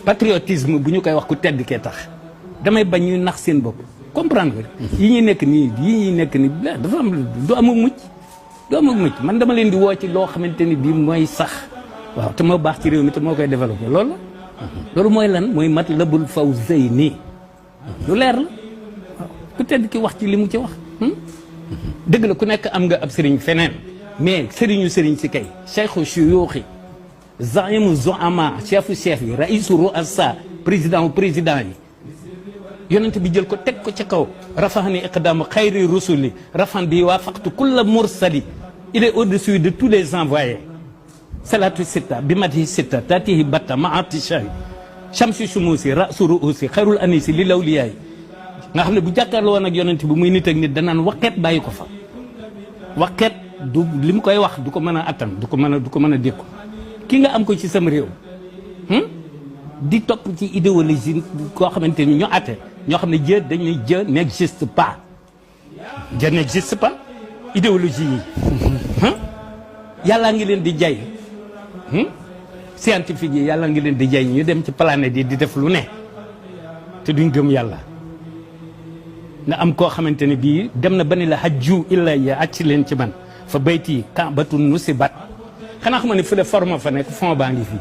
patriotisme bu ñu koy wax ku tedd kee tax damay bañ ñuy nax seen bopp comprendre yi ñuy nekk nii dafa am du amul mucc man dama leen di woo ci loo xamante ni bii mooy sax waaw te moo baax ci réew mi te moo koy développé loolu mooy lan mooy Matlabul Fawzayni lu leer la waaw ku tedd ki wax ci li mu ci wax dëgg la ku nekk am nga ab sëriñ feneen mais sëriñu si kay cheikhu shuyuuxi zaimu zoama chef yi raisu ruasa président yi yonent bi jël ko teg ko ca kaw rafahani iqdamu xayri rusuli rafan bi waafaqtu kulla mursali il est au-dessus de tous les envoyés salatu sitta bi mati sitta tatihi batta maatishayi shamsi shumusi rasu ruusi xayrul anisi li lawliyayi nga xam ne bu jàkkaarloo woon ak yonent bi muy nit ak nit danaan waqeet bàyyi ko fa waqeet du li mu koy wax du ko mën a attan du ko mën a dékku ki nga am ko ci sam réew di topp ci idéologie koo xamante ni ñoo atte ñoo xam ne Dieu dañ ne Dieu n'existe pas Dieu n'existe pas idéologie yi yàllaa ngi leen di jay scientifique yi yàlla ngi leen di jay ñu dem ci planète yi di def lu ne te duñ gëm yàlla na am koo xamante ne bii dem na ba ni la hajju illa ya acc leen ci man fa bayti ka'batun nusibat xanaa xam ne fu de forme fa nekk fond baa ngi fii